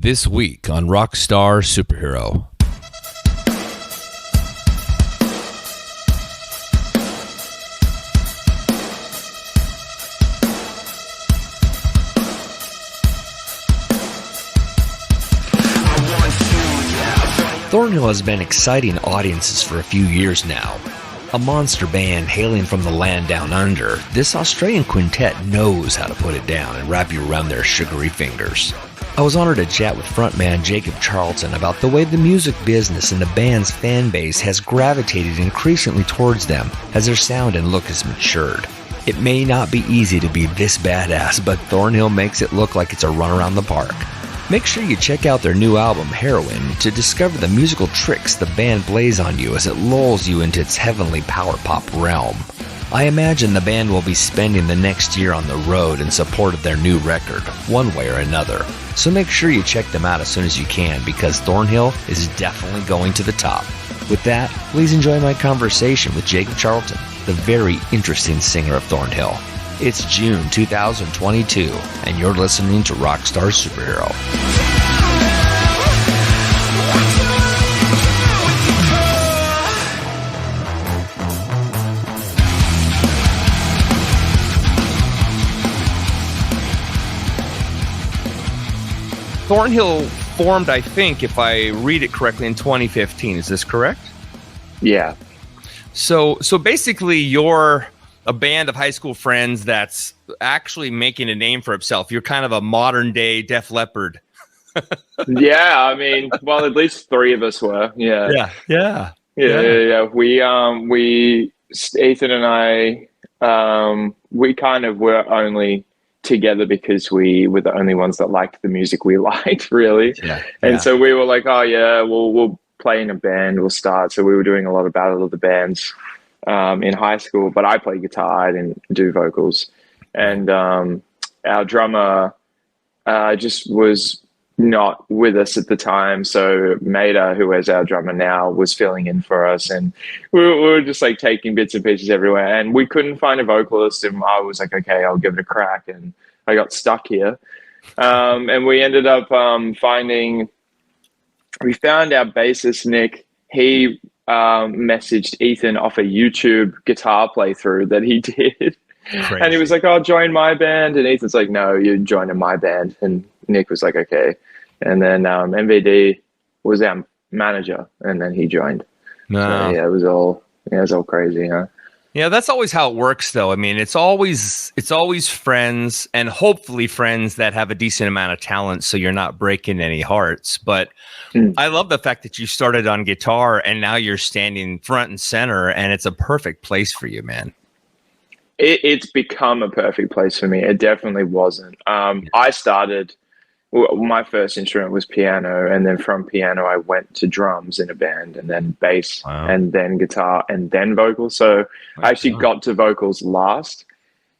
This week on Rockstar Superhero. Thornhill has been exciting audiences for a few years now. A monster band hailing from the land down under, this Australian quintet knows how to put it down and wrap you around their sugary fingers. I was honored to chat with frontman Jacob Charlton about the way the music business and the band's fan base has gravitated increasingly towards them as their sound and look has matured. It may not be easy to be this badass, but Thornhill makes it look like it's a run around the park. Make sure you check out their new album, Heroine, to discover the musical tricks the band plays on you as it lulls you into its heavenly power pop realm. I imagine the band will be spending the next year on the road in support of their new record, one way or another. So make sure you check them out as soon as you can, because Thornhill is definitely going to the top. With that, please enjoy my conversation with Jacob Charlton, the very interesting singer of Thornhill. It's June 2022, and you're listening to Rockstar Superhero. Thornhill formed, I think, if I read it correctly, in 2015. Is this correct? Yeah. So basically, you're a band of high school friends that's actually making a name for itself. You're kind of a modern day Def Leppard. Yeah, I mean, well, at least three of us were. Yeah. We Ethan and I, we kind of were only together because we were the only ones that liked the music we liked, really. And so we were like, oh yeah, we'll play in a band, we'll start. So we were doing a lot of Battle of the Bands in high school, but I played guitar, I didn't do vocals. And our drummer just was not with us at the time. So Maida, who is our drummer now, was filling in for us. And we were just like taking bits and pieces everywhere. And we couldn't find a vocalist. And I was like, okay, I'll give it a crack. And I got stuck here. And we ended up we found our bassist, Nick. He messaged Ethan off a YouTube guitar playthrough that he did. Crazy. And he was like, oh, join my band. And Ethan's like, no, you're joining my band. And Nick was like, okay. And then MVD was our manager, and then he joined. No. So, yeah, it was all crazy, huh? Yeah, that's always how it works, though. I mean, it's always friends, and hopefully friends that have a decent amount of talent, so you're not breaking any hearts. But I love the fact that you started on guitar, and now you're standing front and center, and it's a perfect place for you, man. It's become a perfect place for me. It definitely wasn't. I started. My first instrument was piano, and then from piano I went to drums in a band, and then bass, and then guitar, and then vocals. So I actually got to vocals last,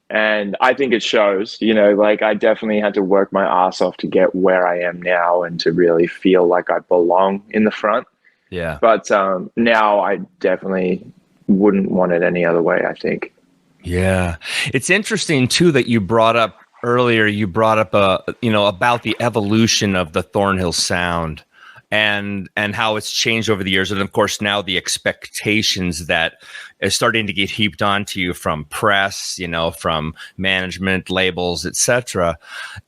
and I think it shows. You know, like I definitely had to work my ass off to get where I am now and to really feel like I belong in the front. Yeah. But now I definitely wouldn't want it any other way, I think. Yeah. It's interesting, too, that you brought up earlier, about the evolution of the Thornhill sound and how it's changed over the years. And of course, now the expectations that is starting to get heaped onto you from press, from management, labels, etc.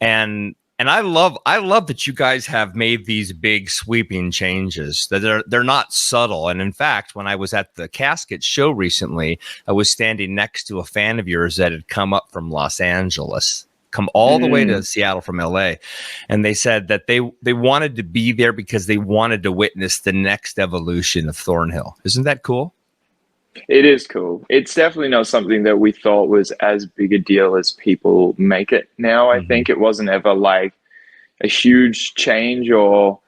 And I love that you guys have made these big sweeping changes, that they're not subtle. And in fact, when I was at the Casket show recently, I was standing next to a fan of yours that had come up from Los Angeles, come all the way to Seattle from LA. And they said that they wanted to be there because they wanted to witness the next evolution of Thornhill. Isn't that cool? It is cool. It's definitely not something that we thought was as big a deal as people make it now. I think it wasn't ever like a huge change or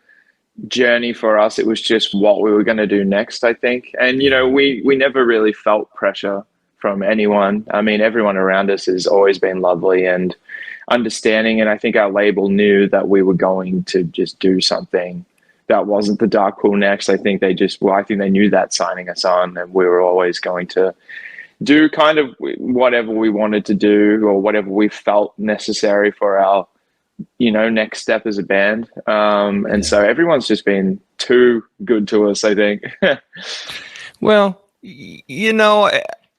journey for us. It was just what we were going to do next, I think. And, we never really felt pressure from anyone. I mean, everyone around us has always been lovely and understanding. And I think our label knew that we were going to just do something that wasn't the Dark Pool next. I think they knew that signing us on, and we were always going to do kind of whatever we wanted to do or whatever we felt necessary for our next step as a band. And so everyone's just been too good to us, I think. Well,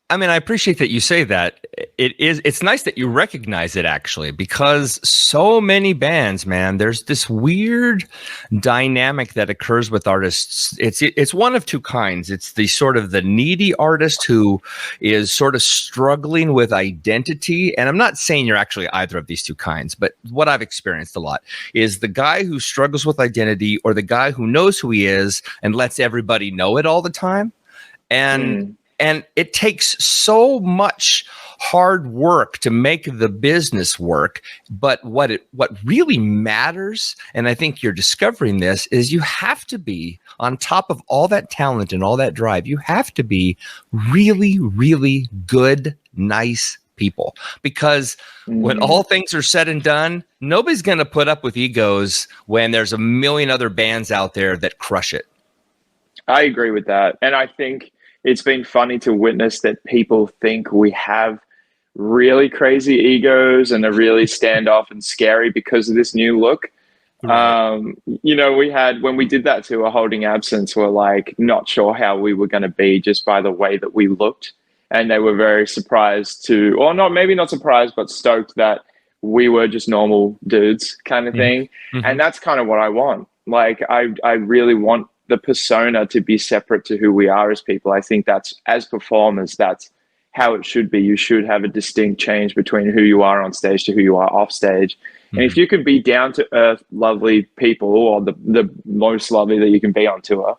I mean, I appreciate that you say that. It's nice that you recognize it, actually, because so many bands, man, there's this weird dynamic that occurs with artists. It's one of two kinds. It's the sort of the needy artist who is sort of struggling with identity. And I'm not saying you're actually either of these two kinds, but what I've experienced a lot is the guy who struggles with identity, or the guy who knows who he is and lets everybody know it all the time. And it takes so much hard work to make the business work. But what really matters, and I think you're discovering this, is you have to be, on top of all that talent and all that drive, you have to be really, really good, nice people. Because when all things are said and done, nobody's going to put up with egos when there's a million other bands out there that crush it. I agree with that. And I think it's been funny to witness that people think we have really crazy egos and are really standoff and scary because of this new look. Right. We had, when we did that tour, Holding Absence, we're like not sure how we were going to be just by the way that we looked. And they were very surprised maybe not surprised, but stoked that we were just normal dudes kind of thing. Mm-hmm. And that's kind of what I want. Like, I really want the persona to be separate to who we are as people. I think that's, as performers, that's how it should be. You should have a distinct change between who you are on stage to who you are off stage. Mm-hmm. And if you can be down to earth, lovely people, or the most lovely that you can be on tour,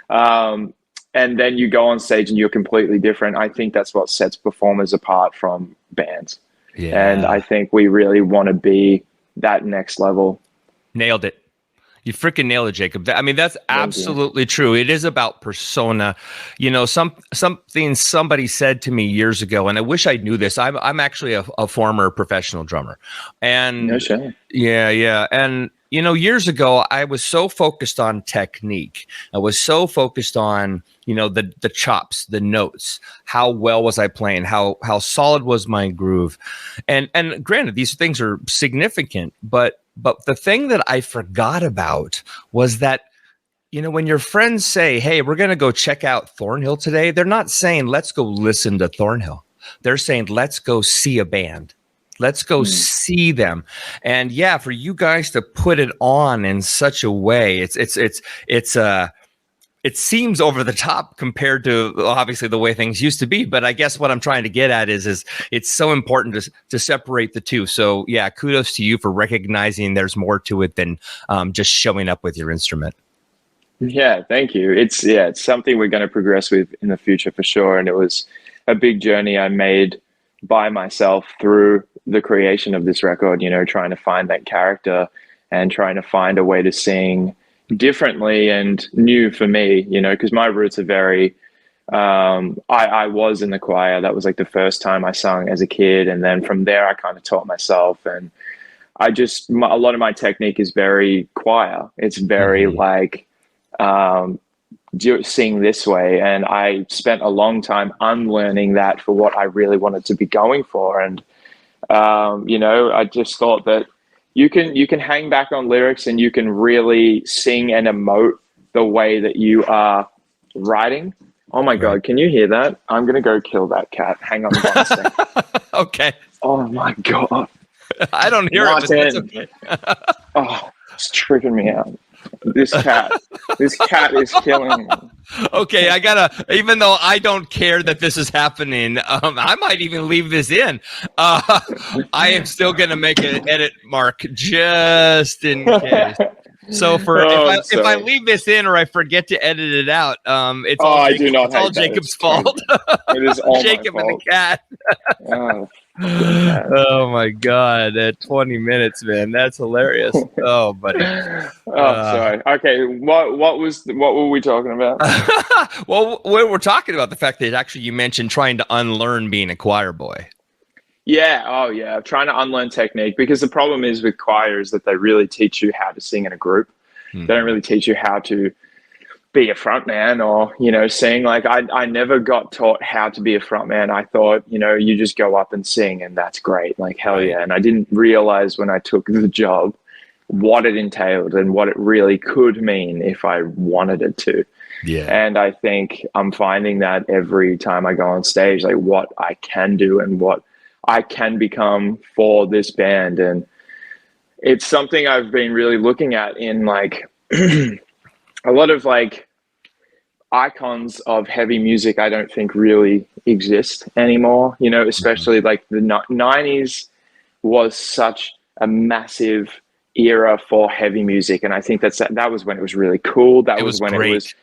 and then you go on stage and you're completely different, I think that's what sets performers apart from bands. Yeah. And I think we really want to be that next level. Nailed it. You freaking nailed it, Jacob. I mean, that's absolutely true. It is about persona. Something somebody said to me years ago, and I wish I knew this. I'm actually a former professional drummer, and no shame. Yeah. And years ago, I was so focused on technique. I was so focused on the chops, the notes. How well was I playing? How solid was my groove? And granted, these things are significant, but the thing that I forgot about was that, when your friends say, hey, we're going to go check out Thornhill today, they're not saying, let's go listen to Thornhill. They're saying, let's go see a band. Let's go see them. And yeah, for you guys to put it on in such a way, it seems over the top compared to obviously the way things used to be. But I guess what I'm trying to get at is it's so important to separate the two. So yeah, kudos to you for recognizing there's more to it than just showing up with your instrument. Yeah, thank you. It's something we're going to progress with in the future for sure. And it was a big journey I made by myself through the creation of this record, trying to find that character and trying to find a way to sing differently and new for me, because my roots are very, I was in the choir. That was like the first time I sung as a kid. And then from there, I kind of taught myself, and a lot of my technique is very choir. It's very sing this way. And I spent a long time unlearning that for what I really wanted to be going for. And, I just thought that you can hang back on lyrics and you can really sing and emote the way that you are writing. Oh my God, can you hear that? I'm going to go kill that cat. Hang on one second. Okay. Oh my God. I don't hear it, but that's okay. Oh, it's tripping me out. This cat is killing me. Okay, even though I don't care that this is happening, I might even leave this in. I am still going to make an edit mark just in case. So if I leave this in or I forget to edit it out, it's all Jacob's fault. It is all Jacob my fault. And the cat. Oh my God, at 20 minutes, man, that's hilarious. Oh, buddy. Sorry. Okay, what were we talking about? Well, we're talking about the fact that actually you mentioned trying to unlearn being a choir boy. Yeah. Oh yeah. Trying to unlearn technique, because the problem is with choir is that they really teach you how to sing in a group. They don't really teach you how to be a frontman or, sing. Like I never got taught how to be a frontman. I thought, you just go up and sing and that's great. Like, hell yeah. And I didn't realize when I took the job what it entailed and what it really could mean if I wanted it to. Yeah. And I think I'm finding that every time I go on stage, like what I can do and what I can become for this band. And it's something I've been really looking at in like a lot of like icons of heavy music I don't think really exist anymore, especially like the 90s was such a massive era for heavy music. And I think that was when it was really cool. That was when great.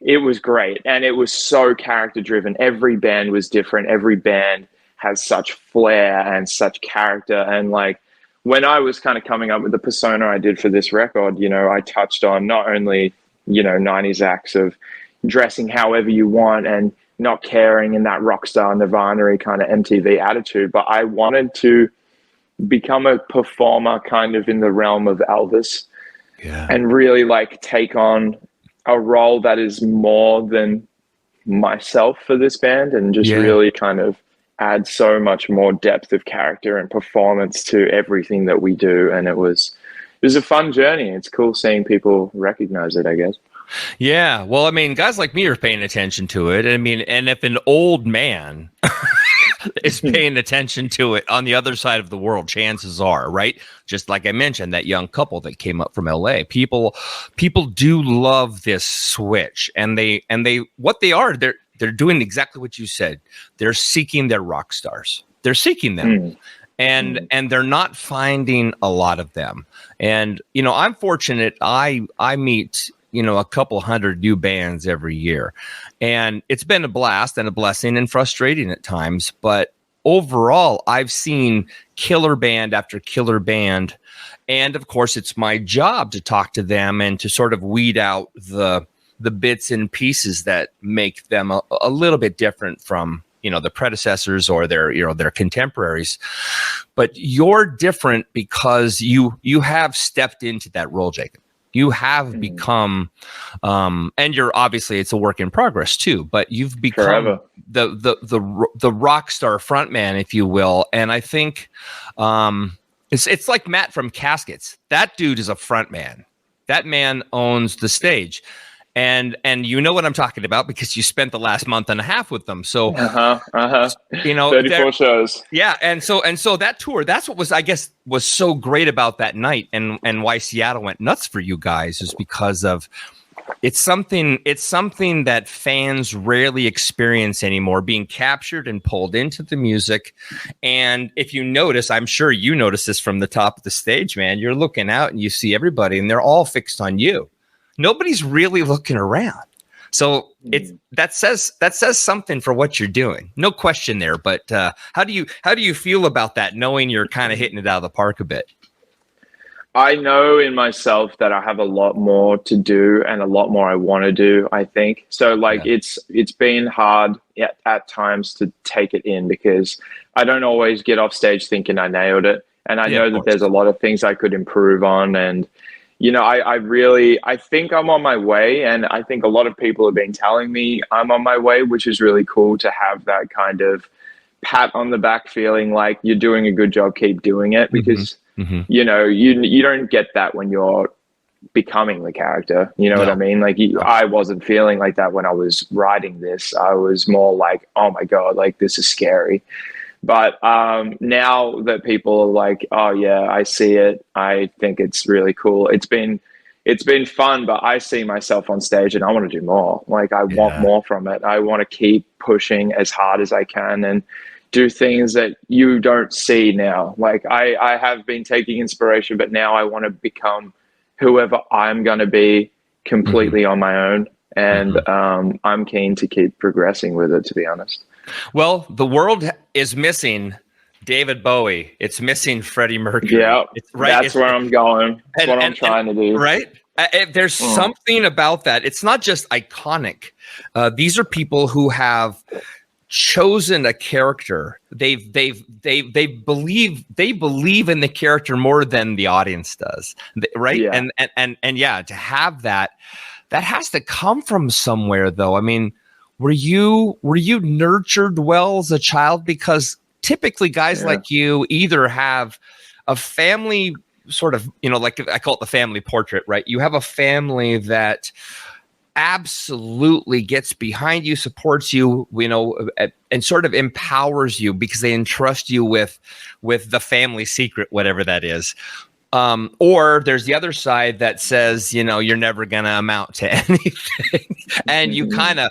It was great. And it was so character driven. Every band was different. Every band has such flair and such character. And like, when I was kind of coming up with the persona I did for this record, I touched on not only, 90s acts of dressing however you want and not caring in that rock star Nirvana kind of MTV attitude, but I wanted to become a performer kind of in the realm of Elvis and really like take on a role that is more than myself for this band and just really kind of add so much more depth of character and performance to everything that we do. And it was a fun journey. It's cool seeing people recognize it, I guess. Yeah. Well, I mean, guys like me are paying attention to it. I mean, and if an old man is paying attention to it on the other side of the world, chances are, right? Just like I mentioned, that young couple that came up from LA, people do love this switch, and they what they are, they're doing exactly what you said. They're seeking their rock stars. They're seeking them. And they're not finding a lot of them. And, I'm fortunate. I meet, a couple hundred new bands every year. And it's been a blast and a blessing and frustrating at times. But overall, I've seen killer band after killer band. And of course, it's my job to talk to them and to sort of weed out the bits and pieces that make them a little bit different from, the predecessors or their contemporaries. But you're different because you have stepped into that role, Jacob. You have become, and you're obviously, it's a work in progress too, but you've become the rock star frontman, if you will. And I think it's like Matt from Caskets. That dude is a frontman. That man owns the stage. And you know what I'm talking about because you spent the last month and a half with them. So 34 shows. Yeah, and so that tour, that's what was so great about that night, and why Seattle went nuts for you guys is because of it's something that fans rarely experience anymore, being captured and pulled into the music. And if you notice, I'm sure you notice this from the top of the stage, man. You're looking out and you see everybody, and they're all fixed on you. Nobody's really looking around. So that says something for what you're doing. No question there. But how do you feel about that, knowing you're kind of hitting it out of the park a bit? I know in myself that I have a lot more to do and a lot more I want to do, I think. So like it's been hard at times to take it in because I don't always get off stage thinking I nailed it. And I know that there's a lot of things I could improve on. And I think I'm on my way, and I think a lot of people have been telling me I'm on my way, which is really cool to have that kind of pat on the back feeling like you're doing a good job, keep doing it, because you don't get that when you're becoming the character. You know what I mean? Like I wasn't feeling like that when I was writing this. I was more like, oh my God, like this is scary. But now that people are like, oh yeah, I see it. I think it's really cool. It's been fun, but I see myself on stage and I want to do more. Like I want more from it. I want to keep pushing as hard as I can and do things that you don't see now. Like I have been taking inspiration, but now I want to become whoever I'm going to be completely on my own. And I'm keen to keep progressing with it, to be honest. Well, the world is missing David Bowie. It's missing Freddie Mercury. Yeah, that's where I'm going. That's what I'm trying to do. Right? There's something about that. It's not just iconic. These are people who have chosen a character. They believe in the character more than the audience does. Right? Yeah. And to have that. that has to come from somewhere, though. I mean, were you nurtured well as a child? Because typically guys like you either have a family sort of, like I call it the family portrait, right? You have a family that absolutely gets behind you, supports you, and sort of empowers you because they entrust you with the family secret, whatever that is. Or there's the other side that says, you're never going to amount to anything. And you kind of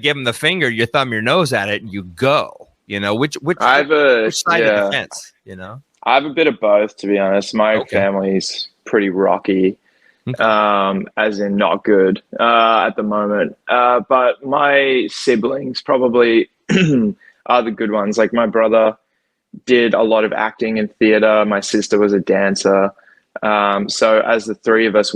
give them the finger, you thumb your nose at it, and you go, which side of the fence, I have a bit of both, to be honest. My family's pretty rocky. As in not good at the moment. But my siblings probably are the good ones. Like my brother did a lot of acting and theater. My sister was a dancer. So as the three of us,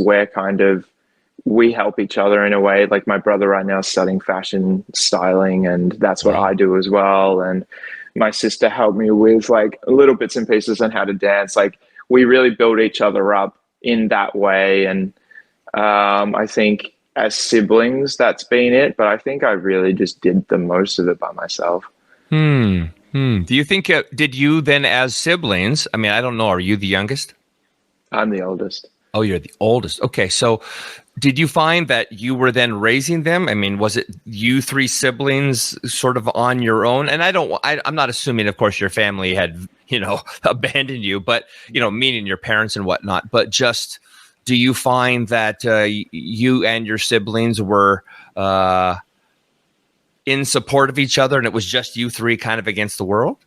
we help each other in a way. Like my brother right now is studying fashion styling, and that's what I do as well. And my sister helped me with like little bits and pieces on how to dance. Like we really build each other up in that way. And I think as siblings, that's been it. But I think I really just did the most of it by myself. Do you think, did you then as siblings, I mean, I don't know, are you the youngest? I'm the oldest. Oh, you're the oldest. Okay. So did you find that you were then raising them? I mean, was it you three siblings sort of on your own? And I'm not assuming, of course, your family had, abandoned you, but, meaning your parents and whatnot, but just, do you find that you and your siblings were in support of each other and it was just you three kind of against the world?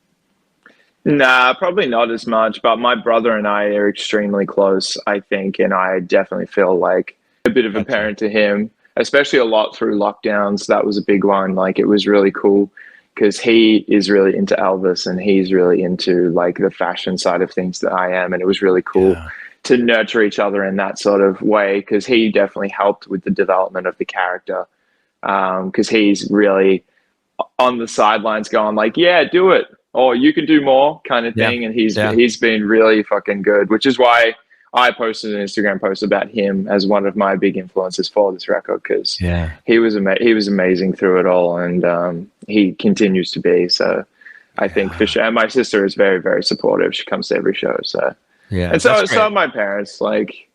Nah, probably not as much, but my brother and I are extremely close, I think, and I definitely feel like a bit of a parent to him, especially a lot through lockdowns. That was a big one. Like it was really cool because he is really into Elvis and he's really into like the fashion side of things that I am, and it was really cool to nurture each other in that sort of way because he definitely helped with the development of the character because he's really on the sidelines going like, yeah, do it, or you can do more kind of thing. And he's been really fucking good, which is why I posted an Instagram post about him as one of my big influences for this record because he was amazing through it all, and he continues to be. So I think for sure. And my sister is very, very supportive. She comes to every show. So and so are my parents. Like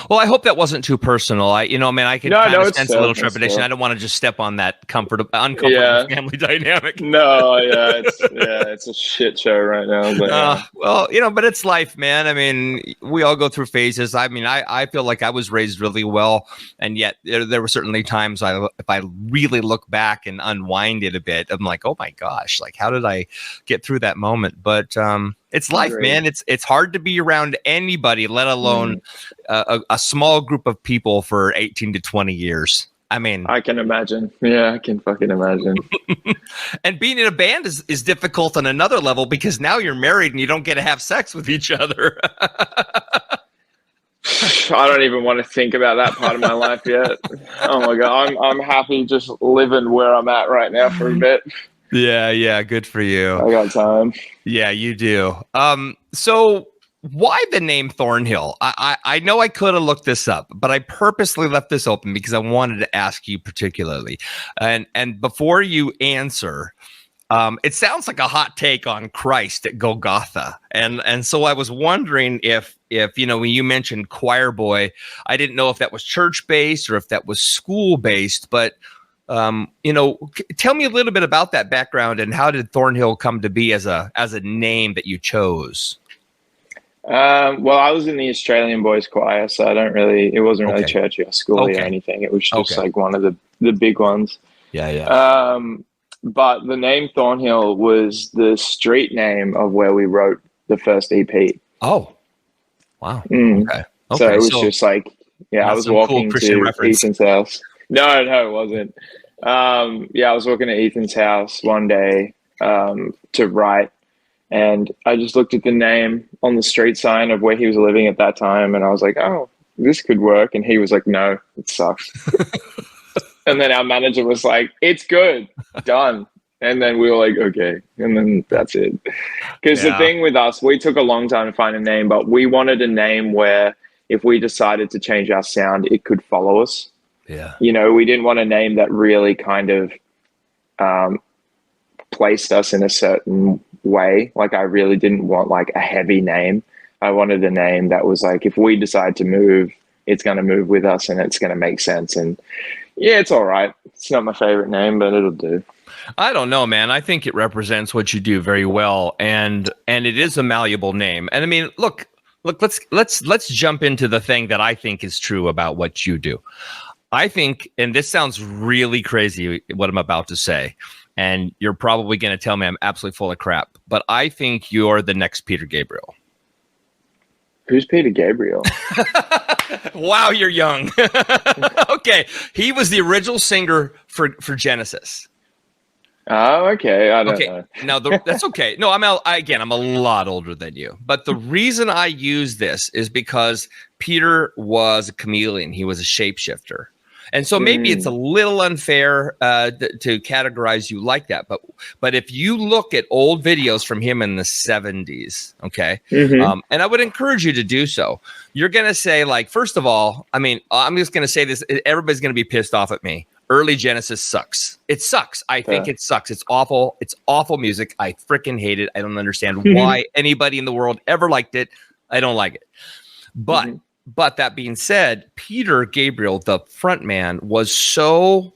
Well, I hope that wasn't too personal. I could kind of sense a little trepidation. I don't want to just step on that uncomfortable family dynamic. No, it's a shit show right now. But, well, but it's life, man. I mean, we all go through phases. I mean, I feel like I was raised really well, and yet there were certainly times if I really look back and unwind it a bit, I'm like, oh my gosh, like how did I get through that moment? But it's life, man. It's hard to be around anybody, let alone a small group of people for 18 to 20 years. I mean, I can imagine. Yeah, I can fucking imagine. And being in a band is difficult on another level because now you're married and you don't get to have sex with each other. I don't even want to think about that part of my life yet. Oh my God. I'm happy just living where I'm at right now for a bit. Yeah, good for you. I got time. Yeah, you do. So why the name Thornhill? I know I could have looked this up, but I purposely left this open because I wanted to ask you particularly. And before you answer, it sounds like a hot take on Christ at Golgotha. And so I was wondering if when you mentioned choir boy, I didn't know if that was church based or if that was school based, but tell me a little bit about that background and how did Thornhill come to be as a name that you chose? Well, I was in the Australian boys choir, so it wasn't really churchy or schooly or anything. It was just like one of the big ones. Yeah. But the name Thornhill was the street name of where we wrote the first EP. Oh, wow. Okay. So it was just like, I was walking to Ethan's house. No, it wasn't. I was walking to Ethan's house one day to write, and I just looked at the name on the street sign of where he was living at that time, and I was like, oh, this could work. And he was like, no, it sucks. And then our manager was like, it's good, done. And then we were like, okay. And then that's it. Because the thing with us, we took a long time to find a name, but we wanted a name where if we decided to change our sound, it could follow us. Yeah. You know, we didn't want a name that really kind of placed us in a certain way. Like, I really didn't want like a heavy name. I wanted a name that was like, if we decide to move, it's going to move with us and it's going to make sense. And yeah, it's all right. It's not my favorite name, but it'll do. I don't know, man. I think it represents what you do very well, and it is a malleable name. And I mean, look, let's jump into the thing that I think is true about what you do. I think, and this sounds really crazy, what I'm about to say, and you're probably going to tell me I'm absolutely full of crap, but I think you're the next Peter Gabriel. Who's Peter Gabriel? Wow, you're young. Okay, he was the original singer for Genesis. Oh, okay. I don't know. Now that's okay. No, I'm a lot older than you. But the reason I use this is because Peter was a chameleon. He was a shapeshifter. And so maybe it's a little unfair to categorize you like that. But if you look at old videos from him in the 70s, okay, and I would encourage you to do so, you're going to say, like, first of all, I mean, I'm just going to say this. Everybody's going to be pissed off at me. Early Genesis sucks. It sucks. I think it sucks. It's awful. It's awful music. I freaking hate it. I don't understand why anybody in the world ever liked it. I don't like it. But that being said, Peter Gabriel, the frontman, was so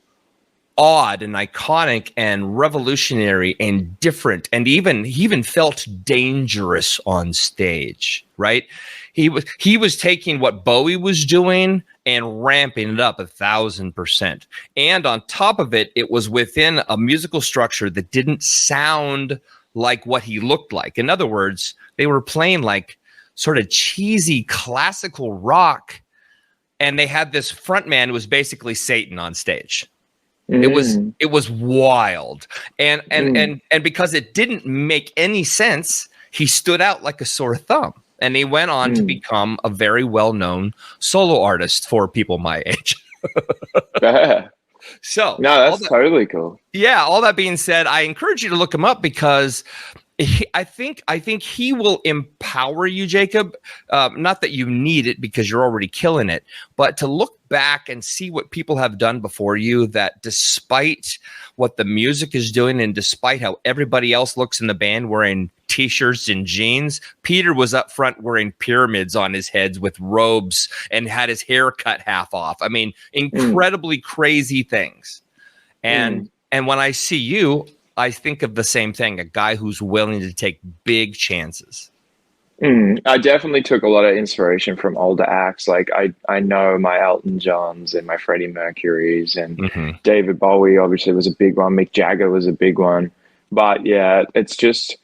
odd and iconic and revolutionary and different, and he even felt dangerous on stage, right? He was taking what Bowie was doing and ramping it up 1,000%. And on top of it, it was within a musical structure that didn't sound like what he looked like. In other words, they were playing like sort of cheesy classical rock, and they had this frontman who was basically Satan on stage. It was wild, and because it didn't make any sense, he stood out like a sore thumb, and he went on to become a very well-known solo artist for people my age. So no, that's totally cool. Yeah, all that being said, I encourage you to look him up because I think he will empower you, Jacob. Not that you need it because you're already killing it, but to look back and see what people have done before you, that despite what the music is doing and despite how everybody else looks in the band wearing T-shirts and jeans, Peter was up front wearing pyramids on his heads with robes and had his hair cut half off. I mean, incredibly crazy things. And when I see you, I think of the same thing, a guy who's willing to take big chances. I definitely took a lot of inspiration from older acts. Like I know my Elton Johns and my Freddie Mercurys and David Bowie obviously was a big one. Mick Jagger was a big one. But yeah, it's just,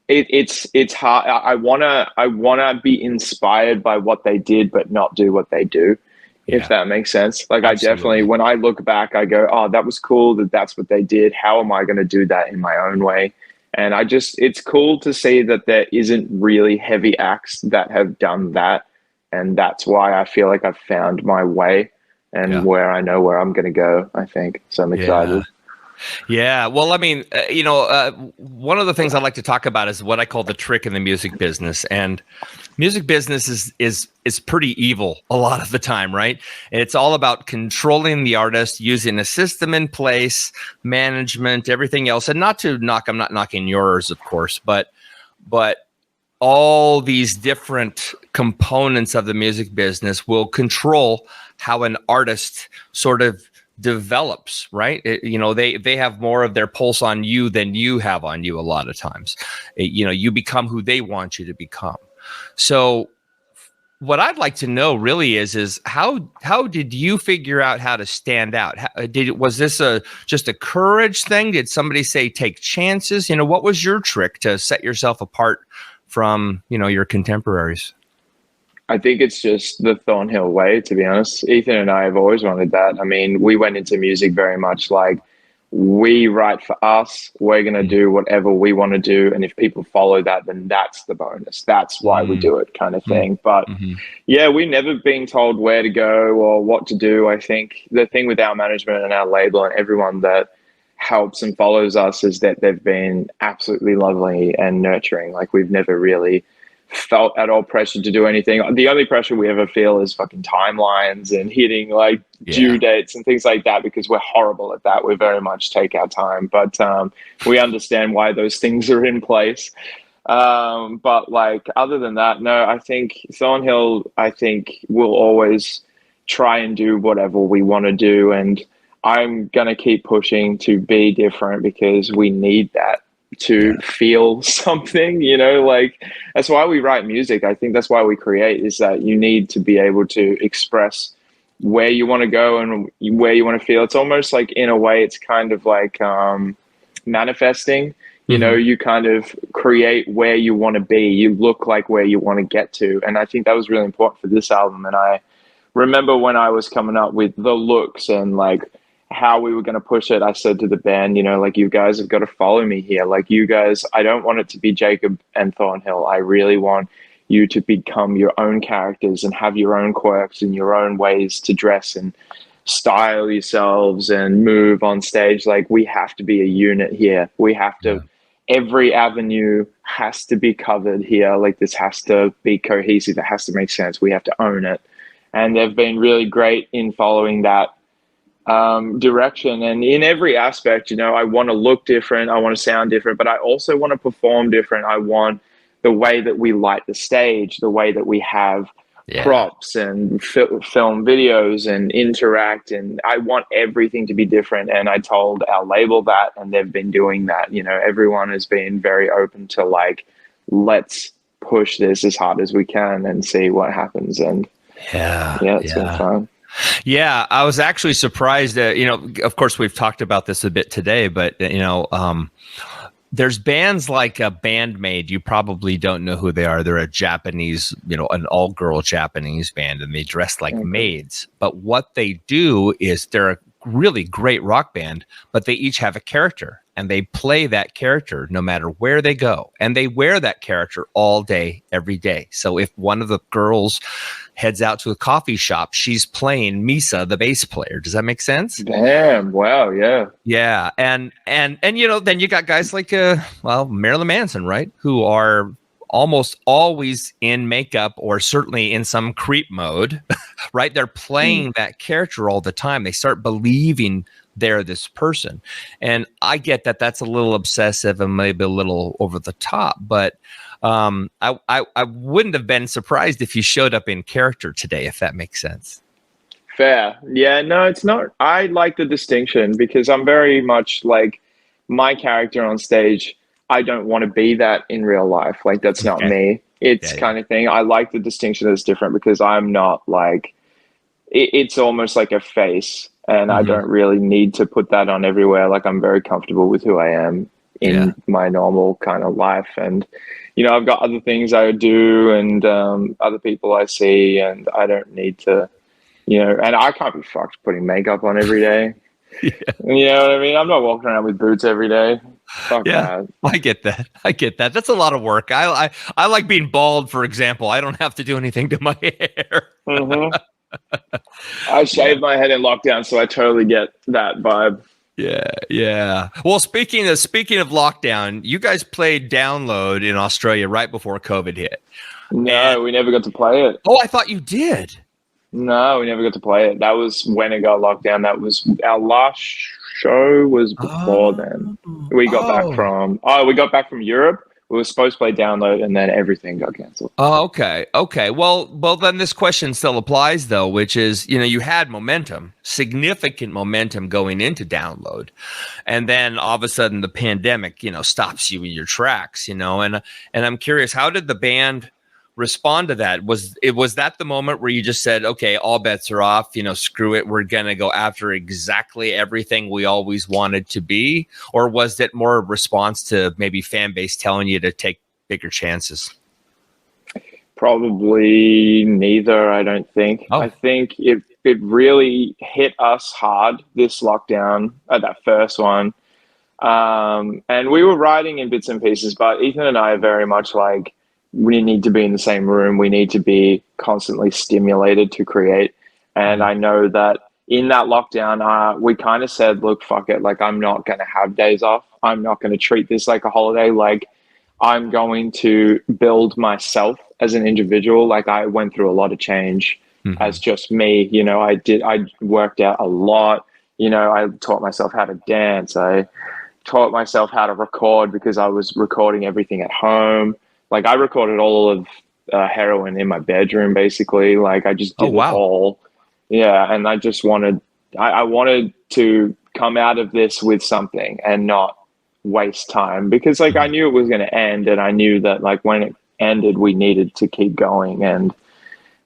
it's hard. I wanna be inspired by what they did, but not do what they do. If that makes sense. Like, absolutely. I definitely, when I look back, I go, oh, that was cool that's what they did. How am I going to do that in my own way? And it's cool to see that there isn't really heavy acts that have done that. And that's why I feel like I've found my way and where I know where I'm going to go, I think. So I'm excited. Yeah. Well, I mean, one of the things I like to talk about is what I call the trick in the music business. And music business is pretty evil a lot of the time, right? It's all about controlling the artist, using a system in place, management, everything else. And not to knock, I'm not knocking yours, of course, but all these different components of the music business will control how an artist sort of develops, right? They have more of their pulse on you than you have on you a lot of times. You become who they want you to become. So what I'd like to know really is how did you figure out how to stand out? Was this just a courage thing? Did somebody say take chances? What was your trick to set yourself apart from, your contemporaries? I think it's just the Thornhill way, to be honest. Ethan and I have always wanted that. I mean, we went into music very much like, we write for us, we're going to do whatever we want to do. And if people follow that, then that's the bonus. That's why we do it, kind of thing. But yeah, we've never been told where to go or what to do. I think the thing with our management and our label and everyone that helps and follows us is that they've been absolutely lovely and nurturing. Like, we've never really felt at all pressured to do anything. The only pressure we ever feel is fucking timelines and hitting like due dates and things like that, because we're horrible at that. We very much take our time, but we understand why those things are in place. But like, other than that, no, I think Thornhill, I think will always try and do whatever we want to do. And I'm going to keep pushing to be different, because we need that to feel something, you know, like that's why we write music. I think that's why we create, is that you need to be able to express where you want to go and where you want to feel. It's almost like, in a way, it's kind of like manifesting, you know, you kind of create where you want to be. You look like where you want to get to. And I think that was really important for this album. And I remember when I was coming up with the looks and like how we were going to push it, I said to the band, you know, like, you guys have got to follow me here. Like, you guys, I don't want it to be Jacob and Thornhill. I really want you to become your own characters and have your own quirks and your own ways to dress and style yourselves and move on stage. Like, we have to be a unit here. We have to, every avenue has to be covered here. Like, this has to be cohesive. It has to make sense. We have to own it. And they've been really great in following that direction. And in every aspect, you know, I want to look different. I want to sound different, but I also want to perform different. I want the way that we light the stage, the way that we have props and film videos and interact. And I want everything to be different. And I told our label that, and they've been doing that. You know, everyone has been very open to like, let's push this as hard as we can and see what happens. And it's been fun. Yeah, I was actually surprised that, you know, of course we've talked about this a bit today, but you know, there's bands like Bandmade. You probably don't know who they are. They're a Japanese, you know, an all-girl Japanese band, and they dress like maids. But what they do is they're a really great rock band, but they each have a character, and they play that character no matter where they go. And they wear that character all day, every day. So if one of the girls heads out to a coffee shop, she's playing Misa, the bass player. Does that make sense? Damn. Wow. Yeah. Yeah. And you know, then you got guys like, Marilyn Manson, right? Who are almost always in makeup, or certainly in some creep mode, right? They're playing that character all the time. They start believing they're this person. And I get that that's a little obsessive and maybe a little over the top, but I wouldn't have been surprised if you showed up in character today, if that makes sense. Fair. Yeah, no, it's not. I like the distinction, because I'm very much like, my character on stage, I don't want to be that in real life. Like, that's not me. It's kind of thing. I like the distinction that's different, because I'm not like, it's almost like a face, and I don't really need to put that on everywhere. Like, I'm very comfortable with who I am in my normal kind of life. And, you know, I've got other things I do and other people I see, and I don't need to, you know, and I can't be fucked putting makeup on every day. You know what I mean? I'm not walking around with boots every day. Fuck that. I get that. That's a lot of work. I like being bald, for example. I don't have to do anything to my hair. I shaved my head in lockdown, so I totally get that vibe. Yeah. Well, speaking of lockdown, you guys played Download in Australia right before COVID hit. No, we never got to play it. Oh, I thought you did. No, we never got to play it. That was when it got locked down. That was our last show was before then. We got back from Europe. We were supposed to play Download, and then everything got canceled. Oh, okay. Well, then this question still applies, though, which is, you know, you had momentum, significant momentum going into Download, and then all of a sudden the pandemic, you know, stops you in your tracks, you know, and I'm curious, how did the band respond to that? Was that the moment where you just said, okay, all bets are off, you know, screw it, we're gonna go after exactly everything we always wanted to be? Or was it more a response to maybe fan base telling you to take bigger chances? Probably neither, I don't think. I think it really hit us hard, this lockdown, that first one. And we were writing in bits and pieces, but Ethan and I are very much like, we need to be in the same room. We need to be constantly stimulated to create. And I know that in that lockdown, we kind of said, look, fuck it. Like, I'm not going to have days off. I'm not going to treat this like a holiday. Like, I'm going to build myself as an individual. Like, I went through a lot of change as just me. You know, I worked out a lot. You know, I taught myself how to dance. I taught myself how to record because I was recording everything at home. Like, I recorded all of Heroine in my bedroom, basically. Like, I just did it all. Yeah. And I just wanted, I wanted to come out of this with something and not waste time, because like I knew it was going to end, and I knew that like when it ended, we needed to keep going. And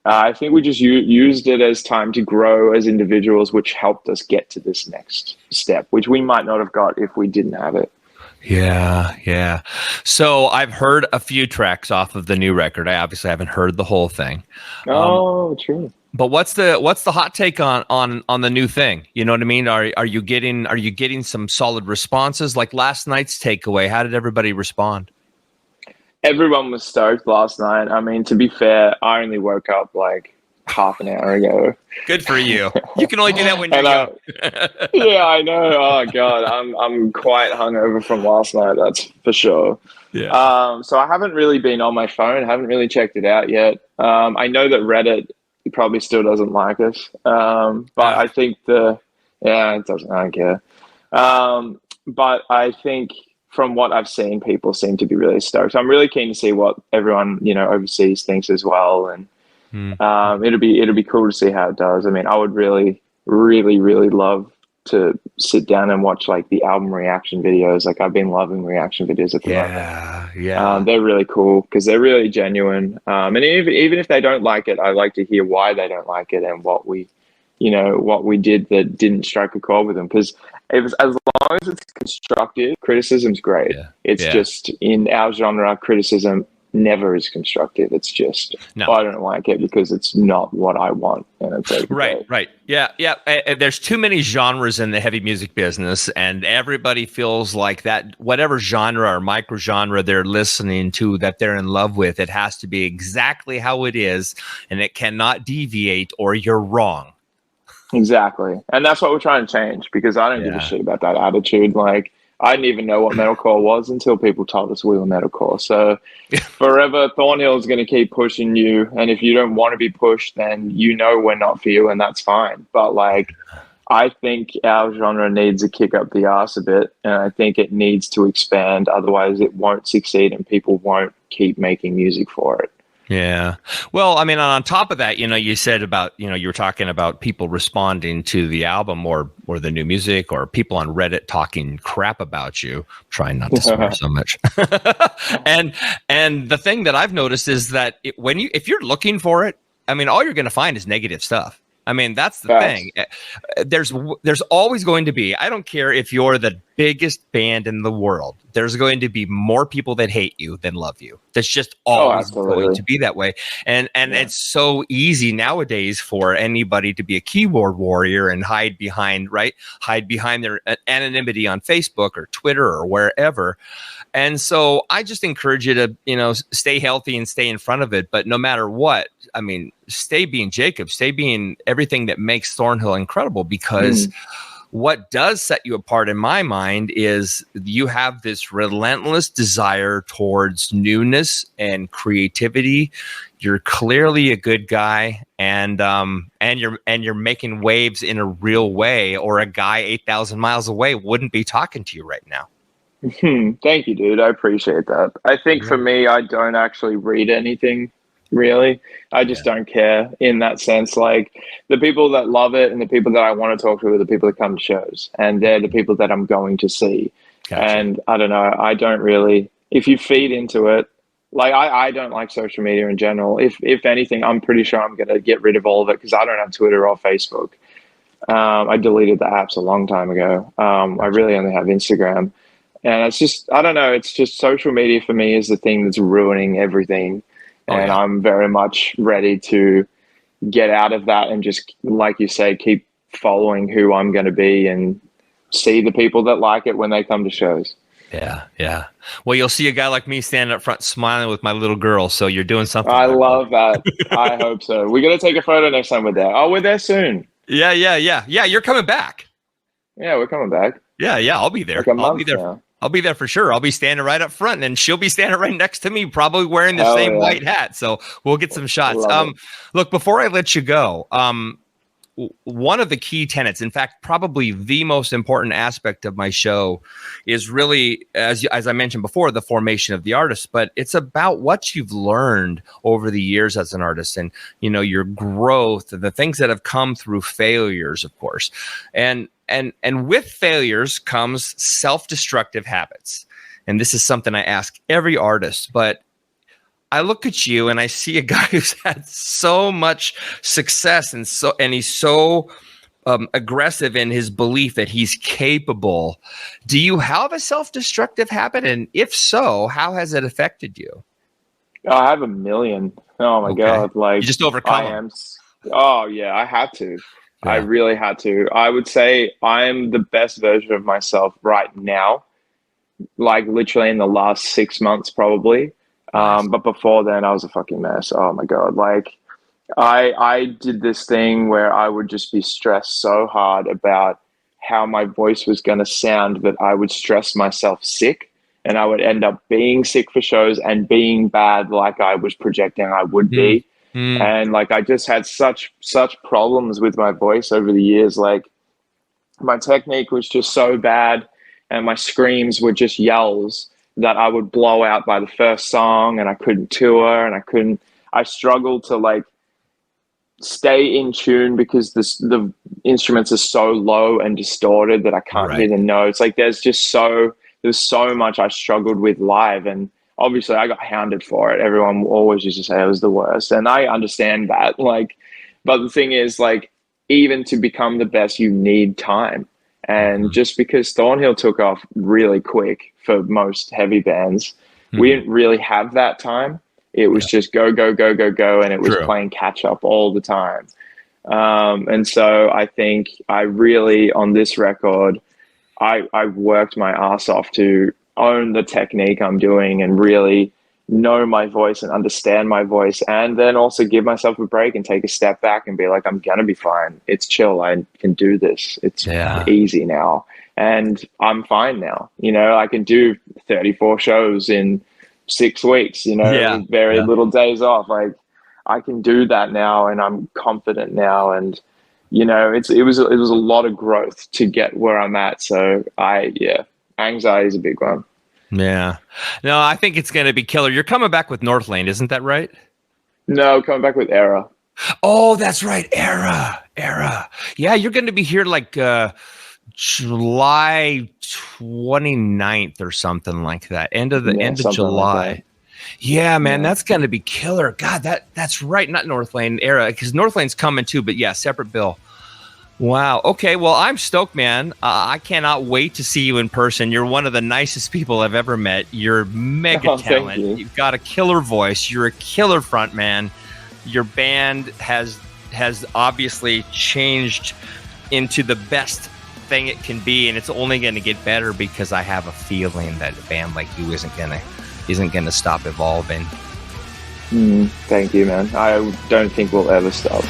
I think we just used it as time to grow as individuals, which helped us get to this next step, which we might not have got if we didn't have it. Yeah. So I've heard a few tracks off of the new record. I obviously haven't heard the whole thing. True. But what's the hot take on the new thing? You know what I mean? Are you getting some solid responses? Like last night's takeaway, how did everybody respond? Everyone was stoked last night. I mean, to be fair, I only woke up like half an hour ago. Good for you. You can only do that when you're young. Yeah, I know. Oh God, I'm quite hungover from last night. That's for sure. Yeah. So I haven't really been on my phone. Haven't really checked it out yet. I know that Reddit probably still doesn't like us. But I think it doesn't. I don't care. But I think from what I've seen, people seem to be really stoked. So I'm really keen to see what everyone, you know, overseas thinks as well. And it'll be cool to see how it does. I mean, I would really, really, really love to sit down and watch like the album reaction videos. Like, I've been loving reaction videos at the moment. Yeah. They're really cool because they're really genuine. And even if they don't like it, I like to hear why they don't like it and what we did that didn't strike a chord with them. Because as long as it's constructive, criticism's great. It's just in our genre, criticism never is constructive. It's just, I don't like it because it's not what I want. And it's like, right. Yeah. There's too many genres in the heavy music business, and everybody feels like that whatever genre or micro genre they're listening to, that they're in love with, it has to be exactly how it is, and it cannot deviate, or you're wrong. Exactly. And that's what we're trying to change, because I don't give a shit about that attitude. Like, I didn't even know what metalcore was until people told us we were metalcore. So forever, Thornhill is going to keep pushing you. And if you don't want to be pushed, then you know we're not for you, and that's fine. But like, I think our genre needs a kick up the arse a bit, and I think it needs to expand. Otherwise, it won't succeed, and people won't keep making music for it. Yeah. Well, I mean, on top of that, you know, you said about, you know, you were talking about people responding to the album or the new music, or people on Reddit talking crap about you. Trying not to swear so much. And the thing that I've noticed is that if you're looking for it, I mean, all you're going to find is negative stuff. I mean, that's the thing. There's always going to be, I don't care if you're the biggest band in the world, there's going to be more people that hate you than love you. That's just always going to be that way. And it's so easy nowadays for anybody to be a keyboard warrior and hide behind their anonymity on Facebook or Twitter or wherever. And so I just encourage you to, you know, stay healthy and stay in front of it. But no matter what, I mean, stay being Jacob, stay being everything that makes Thornhill incredible, because what does set you apart in my mind is you have this relentless desire towards newness and creativity. You're clearly a good guy, and you're making waves in a real way, or a guy 8,000 miles away wouldn't be talking to you right now. Thank you, dude. I appreciate that. I think for me, I don't actually read anything, really. I just don't care in that sense. Like, the people that love it and the people that I want to talk to are the people that come to shows, and they're the people that I'm going to see. Gotcha. And I don't know, I don't really, if you feed into it, like I don't like social media in general. If anything, I'm pretty sure I'm going to get rid of all of it, because I don't have Twitter or Facebook. I deleted the apps a long time ago. I really only have Instagram. And it's just, I don't know, it's just social media for me is the thing that's ruining everything. And I'm very much ready to get out of that and just, like you say, keep following who I'm going to be and see the people that like it when they come to shows. Yeah. Well, you'll see a guy like me standing up front smiling with my little girl, so you're doing something. I love that. I hope so. We're going to take a photo next time we're there. Oh, we're there soon. Yeah, you're coming back. Yeah, we're coming back. Yeah, I'll be there. Like I'll be there. Now. I'll be there for sure. I'll be standing right up front, and she'll be standing right next to me, probably wearing the same white hat. So we'll get some shots. Look, before I let you go, one of the key tenets, in fact, probably the most important aspect of my show, is really, as I mentioned before, the formation of the artist. But it's about what you've learned over the years as an artist, and your growth, the things that have come through failures, of course, and with failures comes self-destructive habits. And this is something I ask every artist, but I look at you and I see a guy who's had so much success and he's so aggressive in his belief that he's capable. Do you have a self-destructive habit? And if so, how has it affected you? Oh, I have a million. Oh my God. Like, you just overcome them. Oh yeah, I had to. Yeah. I really had to. I would say I'm the best version of myself right now. Like literally in the last 6 months, probably. But before then I was a fucking mess. Oh my God. Like I did this thing where I would just be stressed so hard about how my voice was going to sound that I would stress myself sick, and I would end up being sick for shows and being bad like I was projecting I would be. And like I just had such problems with my voice over the years. Like my technique was just so bad and my screams were just yells that I would blow out by the first song, and I couldn't tour, and I struggled to like stay in tune because the instruments are so low and distorted that I can't hear the notes. Like there's so much I struggled with live, and obviously I got hounded for it. Everyone always used to say I was the worst, and I understand that. Like, but the thing is, like, even to become the best, you need time. And just because Thornhill took off really quick for most heavy bands, we didn't really have that time. It was just go, go, go, go, go. And it was playing catch up all the time. And so I think I really, on this record, I worked my ass off to own the technique I'm doing and really know my voice and understand my voice, and then also give myself a break and take a step back and be like, I'm gonna be fine. It's chill. I can do this. It's easy now, and I'm fine now. I can do 34 shows in 6 weeks. With very little days off. Like I can do that now, and I'm confident now. And it was a lot of growth to get where I'm at. So anxiety is a big one. Yeah. No, I think it's going to be killer. You're coming back with Northlane, isn't that right? No, coming back with Era. Oh, that's right. Era. Yeah, you're going to be here like July 29th or something like that. End of July. Like yeah, man, that's going to be killer. God, that's right. Not Northlane, Era, because Northlane's coming too, but yeah, separate bill. Wow. Okay. Well, I'm stoked, man. I cannot wait to see you in person. You're one of the nicest people I've ever met. You're mega talent. You've got a killer voice. You're a killer front man. Your band has obviously changed into the best thing it can be, and it's only going to get better because I have a feeling that a band like you isn't gonna stop evolving. Thank you, man. I don't think we'll ever stop.